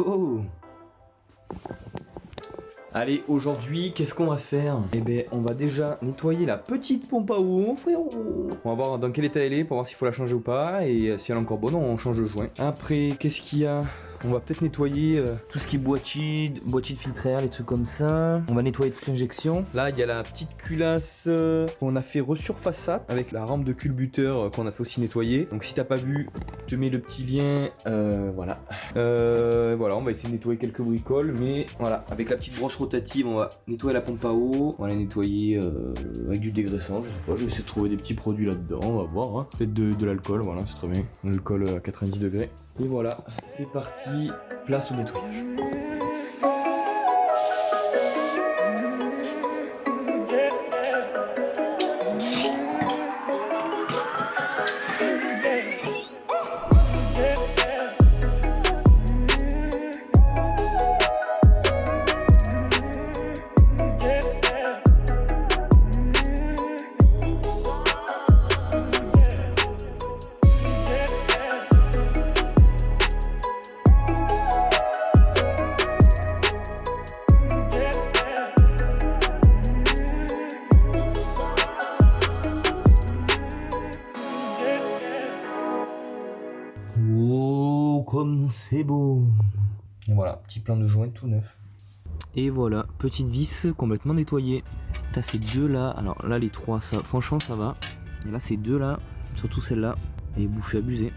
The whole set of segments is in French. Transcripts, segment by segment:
Oh. Allez, aujourd'hui, qu'est-ce qu'on va faire? Eh ben, on va déjà nettoyer la petite pompe à eau, frérot. On va voir dans quel état elle est pour voir s'il faut la changer ou pas. Et si elle est encore bonne, on change le joint. Après, qu'est-ce qu'il y a? On va peut-être nettoyer tout ce qui est boîtier de filtre air, les trucs comme ça. On va nettoyer toute l'injection. Là, il y a la petite culasse qu'on a fait resurfaçable avec la rampe de culbuteur qu'on a fait aussi nettoyer. Donc si t'as pas vu, je te mets le petit lien. Voilà. Voilà, on va essayer de nettoyer quelques bricoles. Mais voilà, avec la petite brosse rotative, on va nettoyer la pompe à eau. On va la nettoyer avec du dégraissant. Je sais pas, je vais essayer de trouver des petits produits là-dedans. On va voir. Hein. Peut-être de l'alcool, voilà, c'est très bien. L'alcool à 90 degrés. Et voilà, c'est parti, place au nettoyage. Comme c'est beau. Et voilà, petit plein de joints tout neuf. Et voilà, petite vis complètement nettoyée. T'as ces deux là, alors là les trois, ça, franchement ça va. Et là ces deux là, surtout celle-là, elle est bouffée abusée.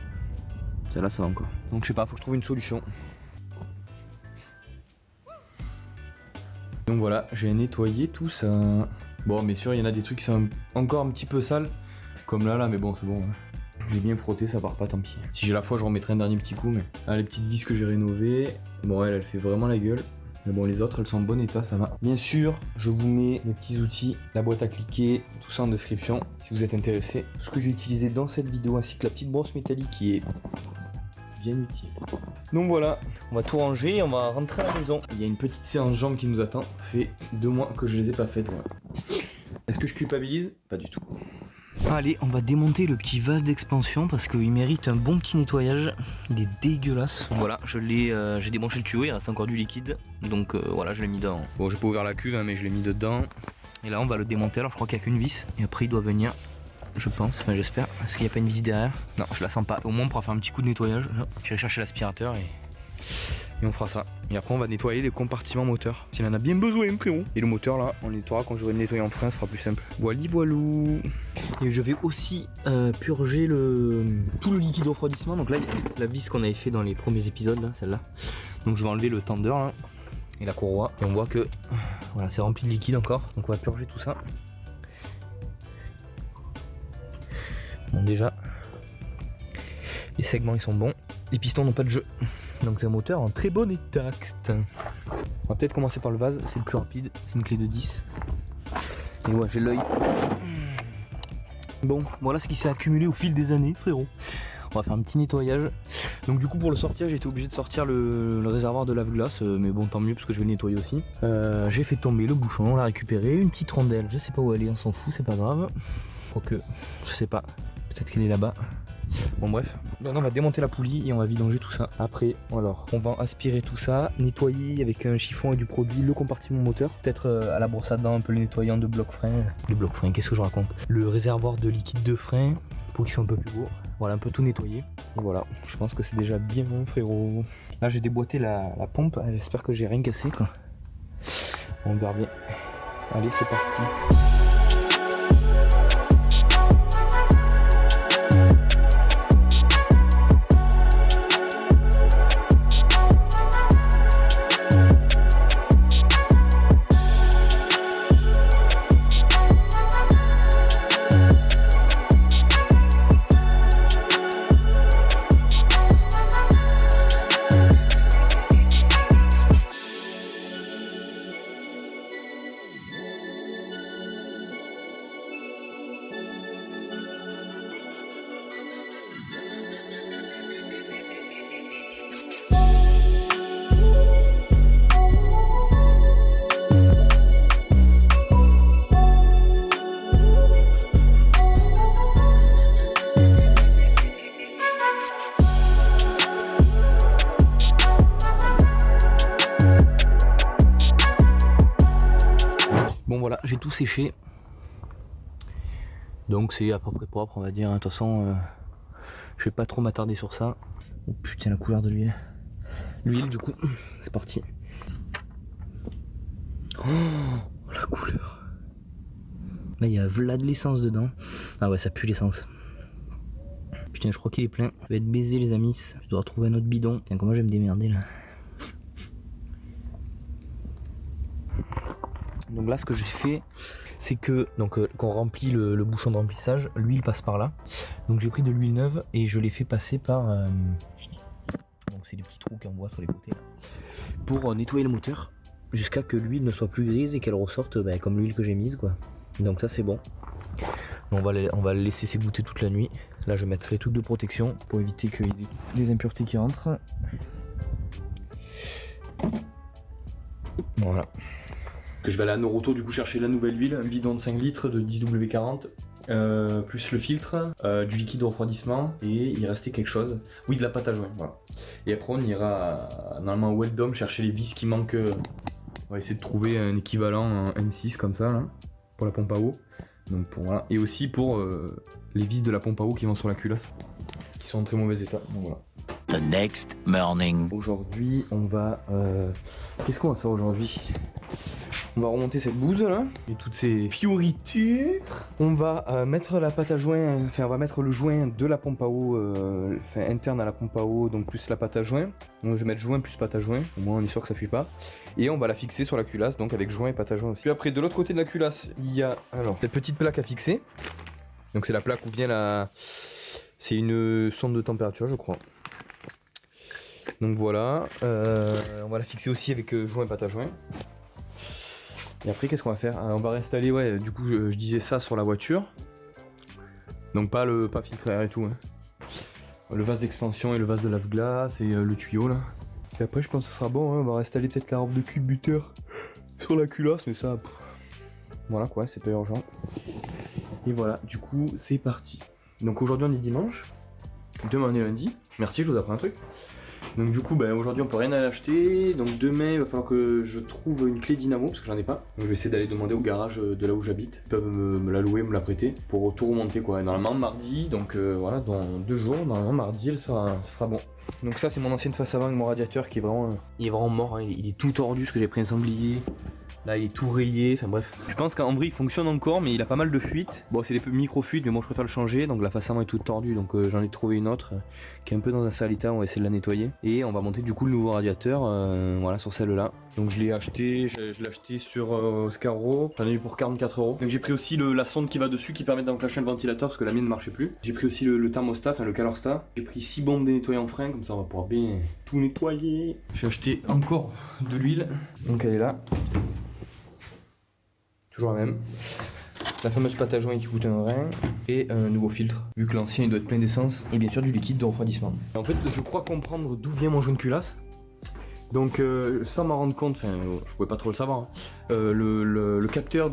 Celle-là ça va encore. Donc je sais pas, faut que je trouve une solution. Donc voilà, j'ai nettoyé tout ça. Bon, bien sûr, il y en a des trucs qui sont encore un petit peu sales. Comme là, mais bon, c'est bon. J'ai bien frotté, ça part pas, tant pis. Si j'ai la foi, je remettrai un dernier petit coup, mais là, les petites vis que j'ai rénovées, bon, elle fait vraiment la gueule. Mais bon, les autres, elles sont en bon état, ça va. Bien sûr, je vous mets mes petits outils, la boîte à cliquer, tout ça en description, si vous êtes intéressé. Tout ce que j'ai utilisé dans cette vidéo, ainsi que la petite brosse métallique qui est bien utile. Donc voilà, on va tout ranger et on va rentrer à la maison. Il y a une petite séance jambes qui nous attend. Ça fait 2 mois que je les ai pas faites, voilà. Est-ce que je culpabilise? Pas du tout. Allez, on va démonter le petit vase d'expansion parce qu'il mérite un bon petit nettoyage. Il est dégueulasse. Voilà, j'ai débranché le tuyau, il reste encore du liquide. Donc voilà, je l'ai mis dedans. Bon, j'ai pas ouvert la cuve, hein, mais je l'ai mis dedans. Et là, on va le démonter. Alors, je crois qu'il n'y a qu'une vis. Et après, il doit venir, je pense, enfin j'espère. Est-ce qu'il n'y a pas une vis derrière? Non, je la sens pas. Au moins, on pourra faire un petit coup de nettoyage. Je vais chercher l'aspirateur et on fera ça. Et après on va nettoyer les compartiments moteurs. S'il en a bien besoin, frérot. Et le moteur là, on le nettoiera quand j'aurai nettoyé en frein, ce sera plus simple. Voilou. Et je vais aussi purger tout le liquide refroidissement. Donc là, il y a la vis qu'on avait fait dans les premiers épisodes, là, celle-là. Donc je vais enlever le tender là, et la courroie. Et on voit que voilà, c'est rempli de liquide encore. Donc on va purger tout ça. Bon, déjà, les segments ils sont bons. Les pistons n'ont pas de jeu. Donc c'est un moteur en très bon état. On va peut-être commencer par le vase, c'est le plus rapide. C'est une clé de 10. Et ouais, j'ai l'œil. Bon, voilà ce qui s'est accumulé au fil des années, frérot. On va faire un petit nettoyage. Donc du coup pour le sortir, j'ai été obligé de sortir le réservoir de lave-glace. Mais bon, tant mieux parce que je vais le nettoyer aussi. J'ai fait tomber le bouchon, on l'a récupéré. Une petite rondelle, je sais pas où elle est, on s'en fout, c'est pas grave. Quoique, je sais pas, peut-être qu'elle est là-bas. Bon bref, maintenant on va démonter la poulie et on va vidanger tout ça. Après, alors, on va aspirer tout ça, nettoyer avec un chiffon et du produit le compartiment moteur. Peut-être à la brosse à dents un peu le nettoyant de bloc frein. Le bloc frein, qu'est-ce que je raconte? Le réservoir de liquide de frein pour qu'il soit un peu plus beau. Voilà, un peu tout nettoyer. Et voilà, je pense que c'est déjà bien bon, frérot. Là j'ai déboîté la pompe, j'espère que j'ai rien cassé quoi. On verra bien. Allez, c'est parti. voilà, j'ai tout séché. Donc c'est à peu près propre, on va dire. De toute façon, je vais pas trop m'attarder sur ça. Oh putain, la couleur de l'huile. L'huile, du coup, c'est parti. Oh, la couleur. Là, il y a v'là de l'essence dedans. Ah ouais, ça pue l'essence. Putain, je crois qu'il est plein. Je vais être baisé, les amis. Je dois retrouver un autre bidon. Tiens, comment je vais me démerder là. Donc là, ce que j'ai fait, c'est que quand on remplit le bouchon de remplissage, l'huile passe par là. Donc j'ai pris de l'huile neuve et je l'ai fait passer par donc c'est les petits trous qu'on voit sur les côtés là, pour nettoyer le moteur jusqu'à que l'huile ne soit plus grise et qu'elle ressorte comme l'huile que j'ai mise quoi. Donc ça c'est bon. On va le laisser s'égoutter toute la nuit. Là je vais mettre les trucs de protection pour éviter qu'il y ait des impuretés qui rentrent. Voilà. Que je vais aller à Noroto du coup chercher la nouvelle huile, un bidon de 5 litres de 10W40, plus le filtre, du liquide de refroidissement et il restait quelque chose. Oui, de la pâte à joint, voilà. Et après on ira normalement au Weldom chercher les vis qui manquent. On va essayer de trouver un équivalent en M6 comme ça là, pour la pompe à eau. Donc voilà. Et aussi pour les vis de la pompe à eau qui vont sur la culasse, qui sont en très mauvais état. Donc voilà. The next morning. Aujourd'hui on va... Qu'est-ce qu'on va faire aujourd'hui ? On va remonter cette bouse là et toutes ces fioritures. On va mettre la pâte à joint, enfin on va mettre le joint de la pompe à eau, interne à la pompe à eau, donc plus la pâte à joint. Donc je vais mettre joint plus pâte à joint, au moins on est sûr que ça fuit pas. Et on va la fixer sur la culasse, donc avec joint et pâte à joint aussi. Puis après de l'autre côté de la culasse, il y a alors cette petite plaque à fixer. Donc c'est la plaque où vient la... C'est une sonde de température je crois. Donc voilà, on va la fixer aussi avec joint et pâte à joint. Et après qu'est-ce qu'on va faire ? On va réinstaller, ouais, du coup je disais ça sur la voiture. Donc pas filtre à air et tout. Hein. Le vase d'expansion et le vase de lave-glace et le tuyau là. Et après je pense que ce sera bon, hein. On va réinstaller peut-être la robe de culbuteur sur la culasse, mais ça... Voilà quoi, c'est pas urgent. Et voilà, du coup c'est parti. Donc aujourd'hui on est dimanche, demain on est lundi. Merci, je vous apprends un truc. Donc du coup aujourd'hui on peut rien aller acheter, donc demain il va falloir que je trouve une clé dynamo parce que j'en ai pas. Donc je vais essayer d'aller demander au garage de là où j'habite, ils peuvent me la louer, me la prêter pour tout remonter quoi. Et normalement mardi, donc voilà, dans 2 jours, normalement mardi ce sera bon. Donc ça c'est mon ancienne face avant avec mon radiateur qui est vraiment, il est vraiment mort, hein. Il est tout tordu parce que j'ai pris un sanglier. Là il est tout rayé, enfin bref. Je pense qu'en vrai il fonctionne encore mais il a pas mal de fuites. Bon c'est des micro-fuites mais moi je préfère le changer. Donc la face avant est toute tordue donc j'en ai trouvé une autre qui est un peu dans un sale état, on va essayer de la nettoyer. Et on va monter du coup le nouveau radiateur voilà sur celle-là. Donc je l'ai acheté, je l'ai acheté sur Oscaro, j'en ai eu pour 44 €. Donc j'ai pris aussi la sonde qui va dessus qui permet d'enclencher le ventilateur parce que la mienne ne marchait plus. J'ai pris aussi le thermostat, enfin le calorstat. J'ai pris 6 bombes de nettoyant frein, comme ça on va pouvoir bien tout nettoyer. J'ai acheté encore de l'huile, donc elle est là. Toujours la même. La fameuse pâte à joint qui coûte un rein et un nouveau filtre, vu que l'ancien il doit être plein d'essence, et bien sûr du liquide de refroidissement. En fait, je crois comprendre d'où vient mon joint de culasse. Donc, sans m'en rendre compte, enfin, je pouvais pas trop le savoir, hein. Le capteur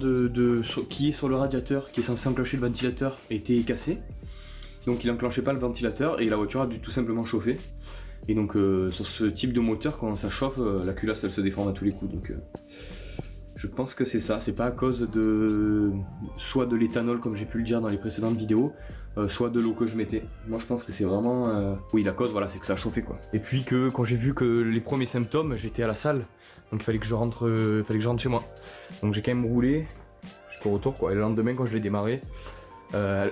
qui est sur le radiateur, qui est censé enclencher le ventilateur, était cassé. Donc, il enclenchait pas le ventilateur et la voiture a dû tout simplement chauffer. Et donc, sur ce type de moteur, quand ça chauffe, la culasse elle se déforme à tous les coups. Donc, je pense que c'est ça, c'est pas à cause de soit de l'éthanol comme j'ai pu le dire dans les précédentes vidéos, soit de l'eau que je mettais. Moi je pense que c'est vraiment... Oui la cause voilà c'est que ça a chauffé quoi. Et puis que quand j'ai vu que les premiers symptômes, j'étais à la salle, donc il fallait que je rentre chez moi. Donc j'ai quand même roulé jusqu'au retour quoi, et le lendemain quand je l'ai démarré,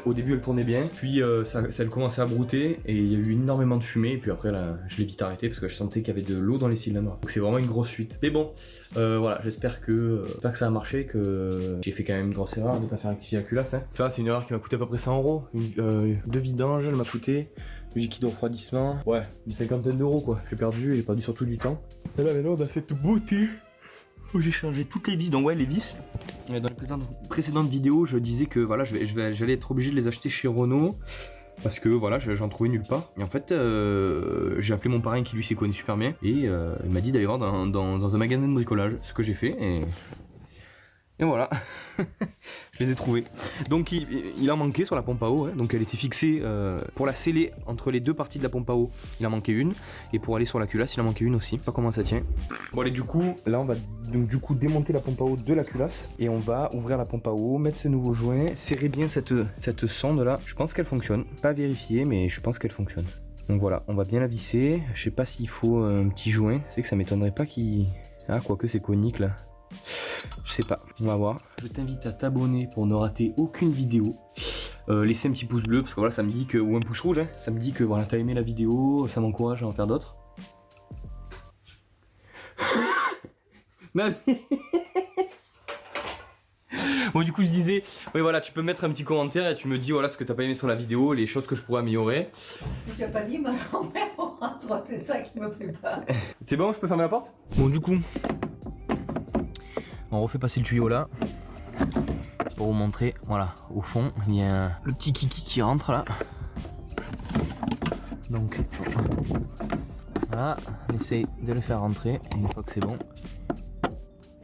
au début elle tournait bien, puis ça elle commençait à brouter et il y a eu énormément de fumée et puis après là, je l'ai vite arrêté parce que je sentais qu'il y avait de l'eau dans les cylindres. Donc c'est vraiment une grosse fuite. Mais bon, voilà, j'espère que ça a marché, que j'ai fait quand même une grosse erreur de ne pas faire activer la culasse. Hein. Ça c'est une erreur qui m'a coûté à peu près 100 €. De vidange, elle m'a coûté, du liquide de refroidissement, ouais, une cinquantaine d'euros quoi. J'ai perdu surtout du temps. Et là maintenant on a cette beauté où j'ai changé toutes les vis, donc ouais les vis. Dans les précédentes vidéos je disais que voilà j'allais être obligé de les acheter chez Renault parce que voilà j'en trouvais nulle part. Et en fait j'ai appelé mon parrain qui lui s'y connaît super bien et il m'a dit d'aller voir dans un magasin de bricolage, ce que j'ai fait Et voilà, je les ai trouvés. Donc il en manquait sur la pompe à eau, hein. Donc elle était fixée pour la sceller entre les deux parties de la pompe à eau, il en manquait une. Et pour aller sur la culasse, il en manquait une aussi, pas comment ça tient. Bon allez, du coup, là on va donc du coup démonter la pompe à eau de la culasse. Et on va ouvrir la pompe à eau, mettre ce nouveau joint, serrer bien cette sonde là. Je pense qu'elle fonctionne, pas vérifié mais je pense qu'elle fonctionne. Donc voilà, on va bien la visser. Je sais pas s'il faut un petit joint, c'est que ça m'étonnerait pas qu'il... Ah, quoique c'est conique là. Je sais pas, on va voir. Je t'invite à t'abonner pour ne rater aucune vidéo. Laissez un petit pouce bleu parce que voilà, ça me dit que, ou un pouce rouge, hein, ça me dit que voilà, t'as aimé la vidéo, ça m'encourage à en faire d'autres. Non, mais... Bon, du coup, je disais, oui, voilà, tu peux mettre un petit commentaire et tu me dis voilà ce que t'as pas aimé sur la vidéo, les choses que je pourrais améliorer. Tu n'as pas dit ma grand-mère rentre, c'est ça qui me prépare. C'est bon, je peux fermer la porte? Bon, du coup, on refait passer le tuyau là pour vous montrer. Voilà, au fond, il y a le petit kiki qui rentre là. Donc, voilà, on essaye de le faire rentrer. Et une fois que c'est bon,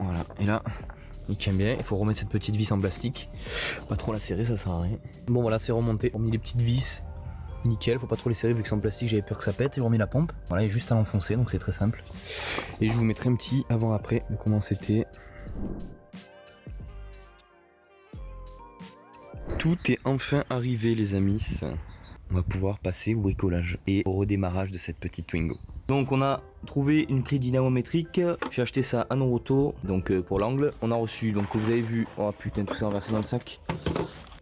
voilà, et là. Il tient bien, il faut remettre cette petite vis en plastique. Pas trop la serrer, ça sert à rien. Bon voilà, c'est remonté. On a mis les petites vis, nickel, faut pas trop les serrer vu que c'est en plastique, j'avais peur que ça pète. Et on remet la pompe, voilà, il est juste à l'enfoncer, donc c'est très simple. Et je vous mettrai un petit avant-après de comment c'était. Tout est enfin arrivé les amis. On va pouvoir passer au bricolage et au redémarrage de cette petite Twingo. Donc on a trouvé une clé dynamométrique, j'ai acheté ça à Noroto, donc pour l'angle. On a reçu, donc vous avez vu, oh putain tout ça renversé dans le sac.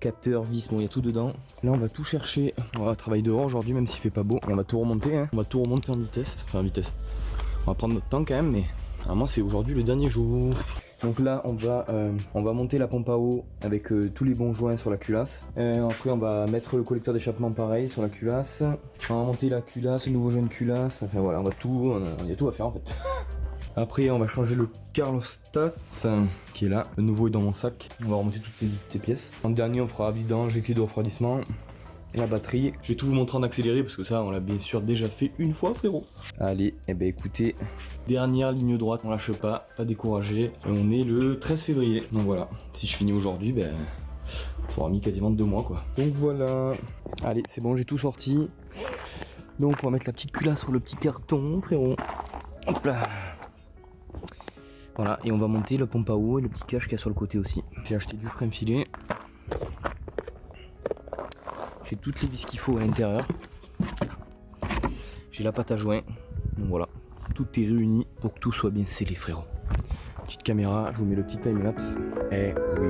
Capteur, vis, bon il y a tout dedans. Là on va tout chercher, on va travailler dehors aujourd'hui même s'il fait pas beau. Et on va tout remonter, hein. On va tout remonter en vitesse, enfin en vitesse. On va prendre notre temps quand même mais vraiment c'est aujourd'hui le dernier jour. Donc là on va monter la pompe à eau avec tous les bons joints sur la culasse. Après on va mettre le collecteur d'échappement pareil sur la culasse. On va monter la culasse, le nouveau joint de culasse. Enfin voilà, il y a tout à faire en fait. Après on va changer le carlostat qui est là. Le nouveau est dans mon sac. On va remonter toutes ces pièces. En dernier on fera vidange et clé de refroidissement. La batterie, je vais tout vous montrer en accéléré parce que ça on l'a bien sûr déjà fait une fois frérot. Allez, et ben écoutez, dernière ligne droite, on lâche pas découragé. On est le 13 février, donc voilà, si je finis aujourd'hui, ben ça aura mis quasiment 2 mois quoi. Donc voilà, allez c'est bon, j'ai tout sorti. Donc on va mettre la petite culasse sur le petit carton frérot. Hop là. Voilà, et on va monter la pompe à eau et le petit cache qu'il y a sur le côté aussi. J'ai acheté du frein filet. J'ai toutes les vis qu'il faut à l'intérieur. J'ai la pâte à joint. Donc voilà, tout est réuni pour que tout soit bien scellé frérot. Petite caméra, je vous mets le petit timelapse. Et oui.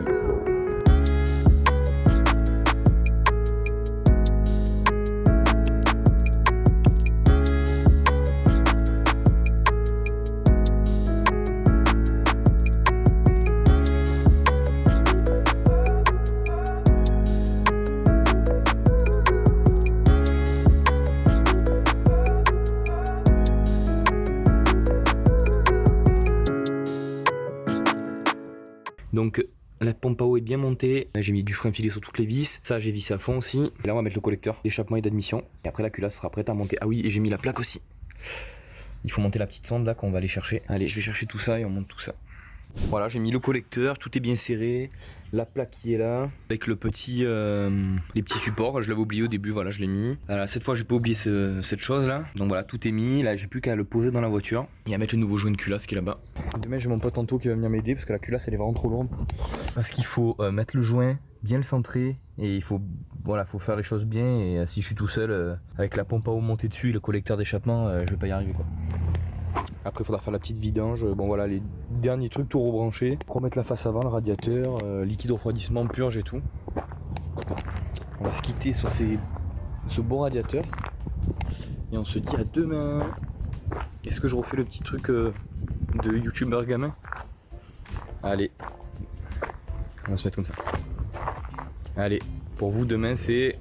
Donc la pompe à eau est bien montée, j'ai mis du frein filet sur toutes les vis, ça j'ai vissé à fond aussi. Et là on va mettre le collecteur d'échappement et d'admission. Et après la culasse sera prête à monter. Ah oui, et j'ai mis la plaque aussi. Il faut monter la petite sonde là qu'on va aller chercher. Allez, je vais chercher tout ça et on monte tout ça. Voilà, j'ai mis le collecteur, tout est bien serré. La plaque qui est là, avec le petit, les petits supports. Je l'avais oublié au début, voilà, je l'ai mis. Alors, cette fois, j'ai pas oublié cette chose là. Donc voilà, tout est mis. Là, j'ai plus qu'à le poser dans la voiture et à mettre le nouveau joint de culasse qui est là-bas. Demain, j'ai mon pote Anto qui va venir m'aider parce que la culasse elle est vraiment trop lourde. Parce qu'il faut mettre le joint, bien le centrer et il faut, voilà, faut faire les choses bien. Et si je suis tout seul avec la pompe à eau montée dessus et le collecteur d'échappement, je vais pas y arriver quoi. Après il faudra faire la petite vidange, bon voilà les derniers trucs tout rebrancher, remettre la face avant, le radiateur, liquide refroidissement, purge et tout. On va se quitter sur ce beau radiateur et on se dit à demain. Est-ce que je refais le petit truc de youtubeur gamin? Allez, on va se mettre comme ça. Allez, pour vous demain c'est...